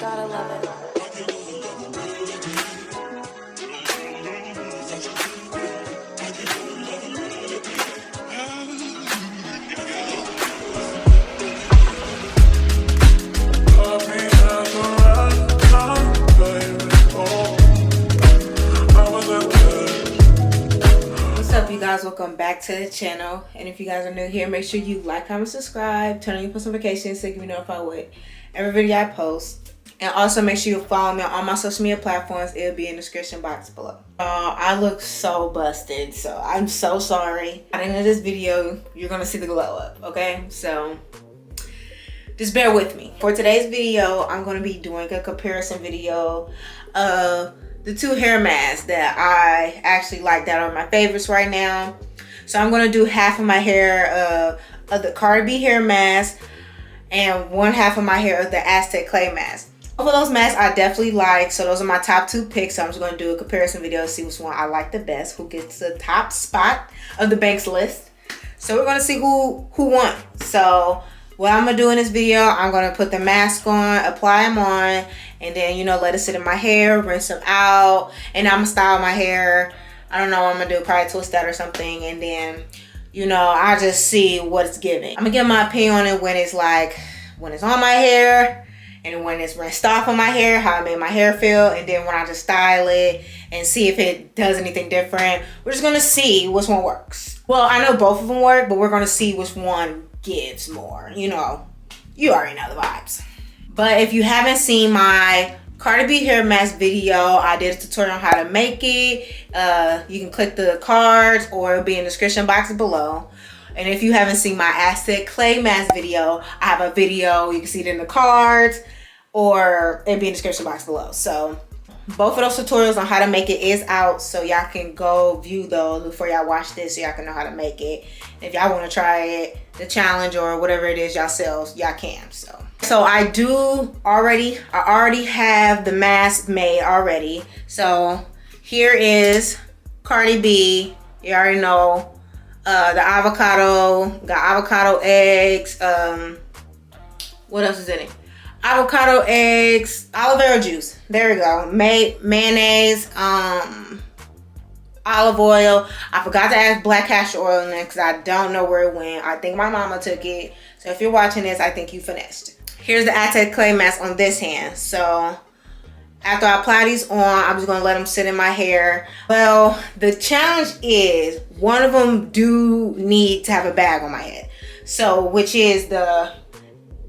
Gotta love it. What's up, you guys? Welcome back to the channel. And if you guys are new here, make sure you like, comment, subscribe, turn on your post notifications so you can be notified with every video I post. And also make sure you follow me on all my social media platforms. It'll be in the description box below. I look so busted, so I'm so sorry. At the end of this video, you're gonna see the glow up, okay? So just bear with me. For today's video, I'm gonna be doing a comparison video of the two hair masks that I actually like that are my favorites right now. So I'm gonna do half of my hair of the CARDI hair mask and one half of my hair of the AZTEC clay mask. Both of those masks I definitely like, so those are my top two picks. So I'm just gonna do a comparison video to see which one I like the best, who gets the top spot of the Banks list. So we're gonna see who won. So what I'm gonna do in this video, I'm gonna put the mask on, apply them on, and then, you know, let it sit in my hair, rinse them out, and I'm gonna style my hair. I don't know what I'm gonna do, probably twist that or something, and then, you know, I just see what it's giving. I'm gonna give my opinion on it when it's on my hair, and when it's rinsed off of my hair, how it made my hair feel, and then when I just style it and see if it does anything different. We're just gonna see which one works. Well, I know both of them work, but we're gonna see which one gives more. You know, you already know the vibes. But if you haven't seen my CARDI hair mask video, I did a tutorial on how to make it. You can click the cards or it'll be in the description box below. And if you haven't seen my AZTEC clay mask video, I have a video. You can see it in the cards or it'll be in the description box below. So both of those tutorials on how to make it is out, so y'all can go view those before y'all watch this, so y'all can know how to make it. If y'all want to try it, the challenge or whatever it is yourselves, y'all can. So I already have the mask made already. So here is Cardi B. You already know the avocado, got avocado eggs. What else is in it? Avocado eggs, aloe vera juice. There we go. Mayonnaise, olive oil. I forgot to add black castor oil in there because I don't know where it went. I think my mama took it. So if you're watching this, I think you finessed. Here's the AZTEC clay mask on this hand. So after I apply these on, I'm just gonna let them sit in my hair. Well, the challenge is one of them do need to have a bag on my head. So which is the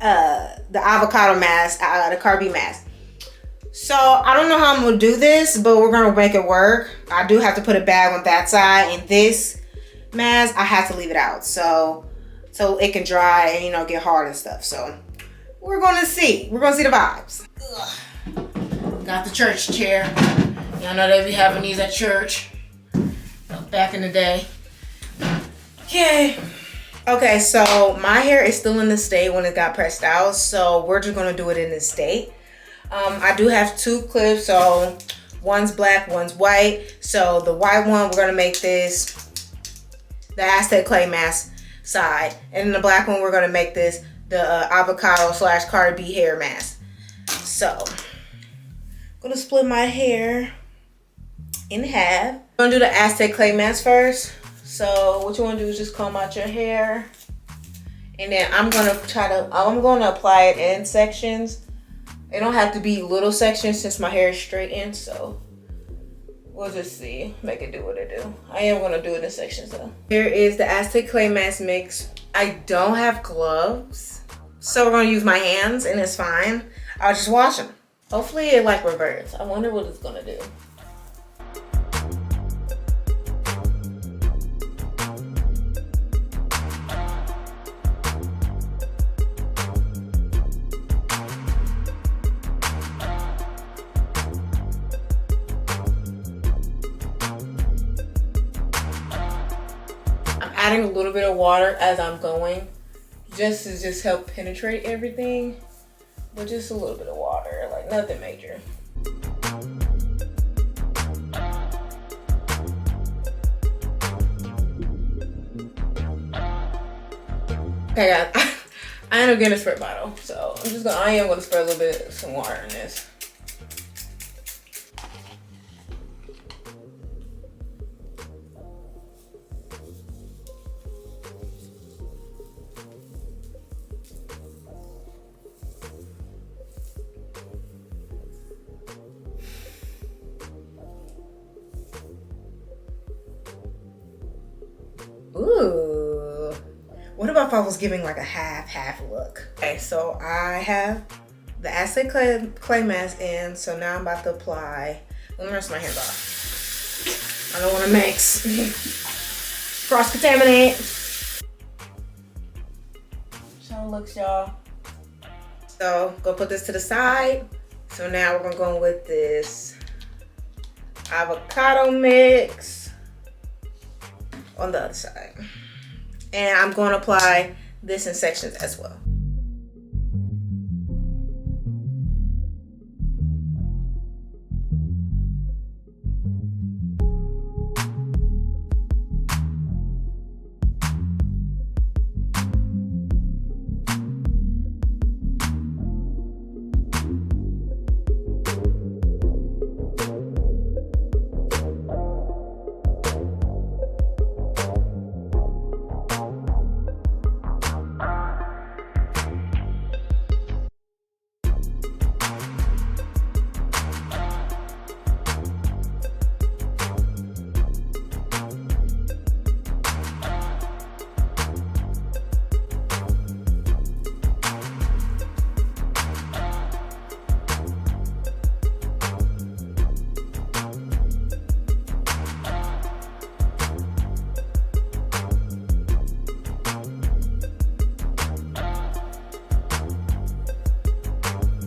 avocado mask, the CARDI mask. So I don't know how I'm gonna do this, but we're gonna make it work. I do have to put a bag on that side, and this mask I have to leave it out so it can dry and, you know, get hard and stuff. So we're gonna see the vibes. Ugh. Got the church chair. Y'all know they be having these at church back in the day. Okay, so my hair is still in the state when it got pressed out, so we're just gonna do it in this state. I do have two clips, so one's black, one's white. So the white one, we're gonna make this the AZTEC clay mask side, and then the black one, we're gonna make this the avocado / CARDI hair mask. So I'm gonna split my hair in half. I'm gonna do the AZTEC clay mask first. So what you want to do is just comb out your hair, and then I'm gonna apply it in sections. It don't have to be little sections since my hair is straight in, so we'll just see, make it do what it do. I am gonna do it in sections though. Here is the AZTEC clay mask mix. I don't have gloves, so we're gonna use my hands, and it's fine. I'll just wash them. Hopefully it like reverts. I wonder what it's gonna do. Adding a little bit of water as I'm going, just to help penetrate everything, but just a little bit of water, like nothing major. Okay guys, I ended up getting a spray bottle, so I am gonna spray a little bit some water in this. Ooh. What about if I was giving like a half look? Okay, so I have the AZTEC clay mask in, so now I'm about to apply. Let me rinse my hands off. I don't want to mix. Cross-contaminate. That's how it looks, y'all. So, go put this to the side. So now we're gonna go with this avocado mix on the other side. And I'm going to apply this in sections as well.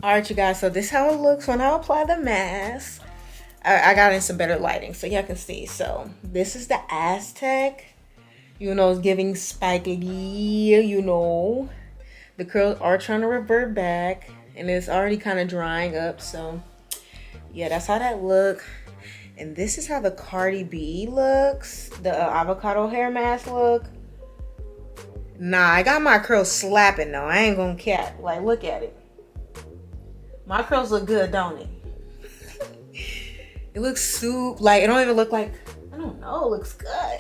All right, you guys, so this is how it looks when I apply the mask. I got in some better lighting so y'all can see. So this is the AZTEC. You know, it's giving Spike Lee, you know. The curls are trying to revert back and it's already kind of drying up. So yeah, that's how that look. And this is how the Cardi B looks. The avocado hair mask look. Nah, I got my curls slapping though. I ain't gonna cap. Like, look at it. My curls look good, don't it? It looks super, like, it don't even look like, I don't know, it looks good.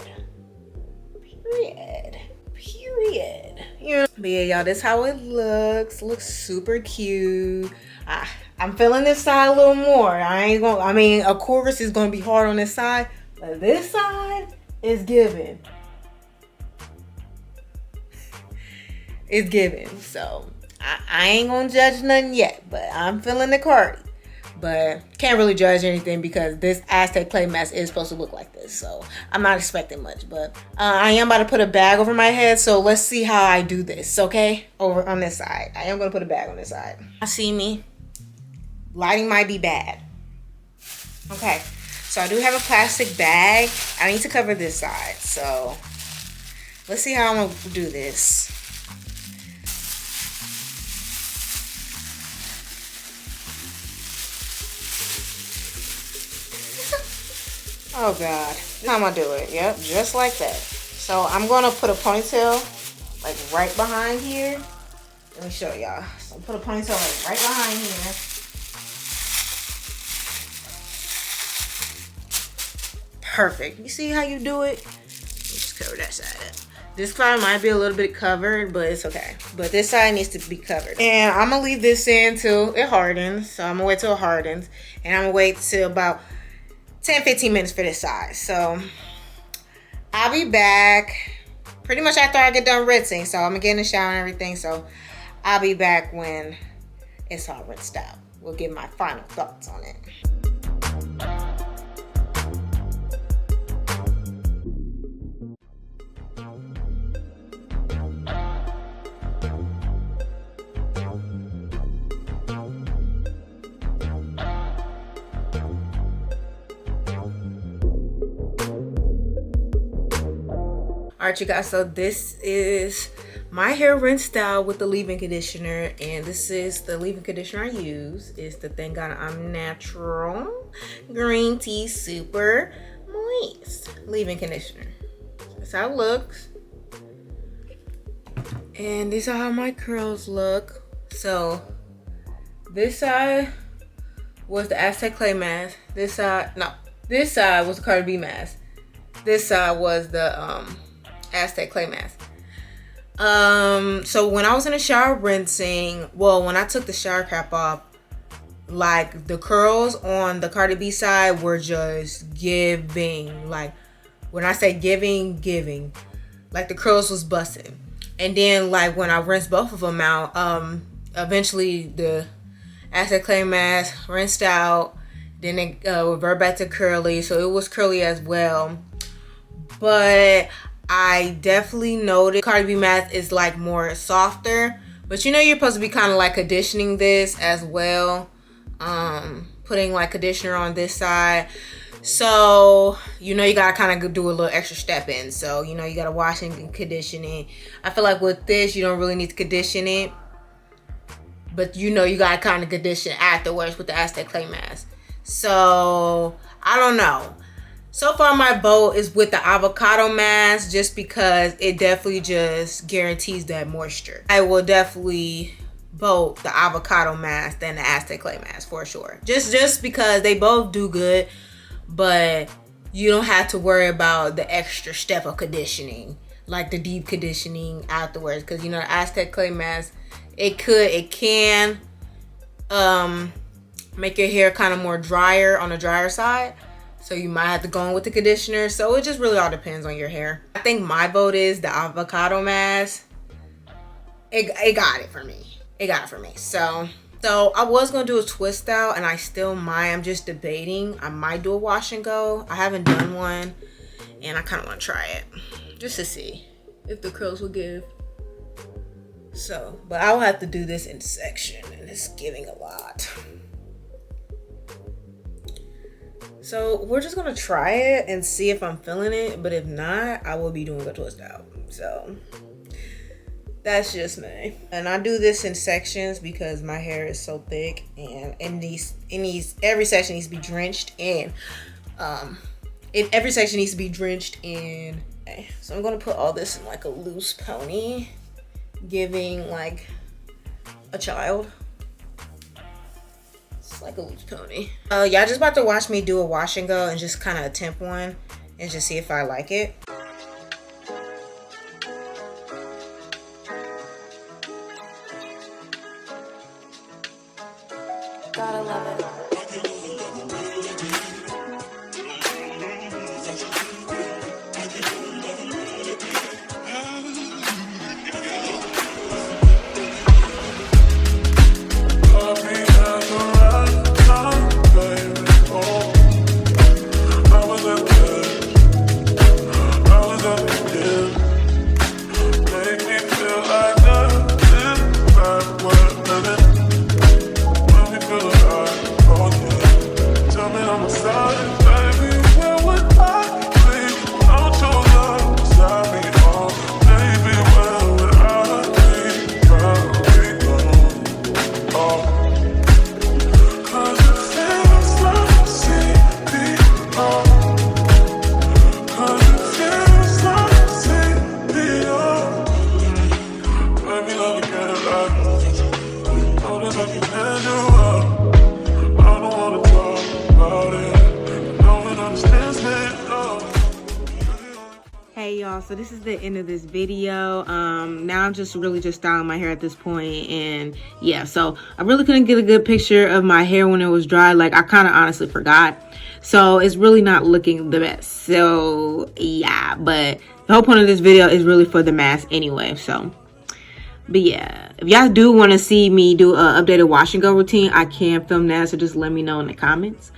Period. Period. You know? But yeah, y'all, this is how it looks. Looks super cute. I'm feeling this side a little more. I mean, of course it's gonna be hard on this side, but this side is giving. It's giving, so. I ain't gonna judge nothing yet, but I'm feeling the Cardi. But can't really judge anything because this AZTEC clay mask is supposed to look like this. So I'm not expecting much, but I am about to put a bag over my head. So let's see how I do this, okay? Over on this side. I am gonna put a bag on this side. I see me. Lighting might be bad. Okay, so I do have a plastic bag. I need to cover this side. So let's see how I'm gonna do this. Oh God, how am I do it? Yep, just like that. So I'm gonna put a ponytail like right behind here. Let me show y'all. So put a ponytail like right behind here. Perfect. You see how you do it? Just cover that side up. This side might be a little bit covered, but it's okay. But this side needs to be covered. And I'm gonna leave this in till it hardens. So I'm gonna wait till it hardens. And I'm gonna wait till about 10-15 minutes for this side. So I'll be back pretty much after I get done rinsing. So I'm gonna get in the shower and everything. So I'll be back when it's all rinsed out. We'll give my final thoughts on it. All right, you guys, so this is my hair rinsed out with the leave-in conditioner, and this is the leave-in conditioner I use. It's the Thank God I'm Natural Green Tea Super Moist leave-in conditioner. That's how it looks. And these are how my curls look. So this side was the AZTEC clay mask. This side was the Cardi B mask. This side was the AZTEC clay mask. So when I was in the shower rinsing, well, when I took the shower cap off, like the curls on the Cardi B side were just giving. Like when I say giving, like the curls was busting. And then like when I rinsed both of them out, eventually the AZTEC clay mask rinsed out. Then it revert back to curly, so it was curly as well. But I definitely noticed Cardi B mask is like more softer. But you know you're supposed to be kind of like conditioning this as well. Putting like conditioner on this side. So, you know, you gotta kind of do a little extra step in. So, you know, you gotta wash and condition it. I feel like with this, you don't really need to condition it. But, you know, you gotta kind of condition afterwards with the AZTEC clay mask. So, I don't know. So far, my vote is with the avocado mask just because it definitely just guarantees that moisture. I will definitely vote the avocado mask than the AZTEC clay mask for sure. Just because they both do good, but you don't have to worry about the extra step of conditioning, like the deep conditioning afterwards. Because you know the AZTEC clay mask, it can make your hair kind of more drier on the drier side. So you might have to go in with the conditioner. So it just really all depends on your hair. I think my vote is the avocado mask. It got it for me. It got it for me. So I was gonna do a twist out, and I still might. I'm just debating. I might do a wash and go. I haven't done one, and I kind of want to try it just to see if the curls will give. So, but I will have to do this in section, and it's giving a lot. So we're just gonna try it and see if I'm feeling it. But if not, I will be doing a twist out. So that's just me. And I do this in sections because my hair is so thick, and every section needs to be drenched in. Every section needs to be drenched in. Okay, so I'm gonna put all this in like a loose pony, giving like a child. It's like a loose pony. Y'all just about to watch me do a wash and go and just kind of attempt one and just see if I like it. Gotta love it. Hey y'all, so this is the end of this video. Now I'm just styling my hair at this point, and yeah, so I really couldn't get a good picture of my hair when it was dry. Like, I kind of honestly forgot, so it's really not looking the best. So yeah, but the whole point of this video is really for the mask anyway. So, but yeah, if y'all do want to see me do an updated wash and go routine, I can film that, so just let me know in the comments.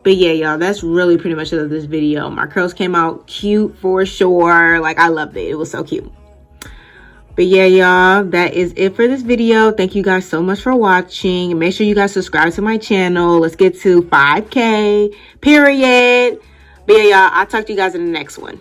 But yeah, y'all, that's really pretty much it of this video. My curls came out cute for sure. Like, I loved it. It was so cute. But yeah, y'all, that is it for this video. Thank you guys so much for watching. Make sure you guys subscribe to my channel. Let's get to 5K, period. But yeah, y'all, I'll talk to you guys in the next one.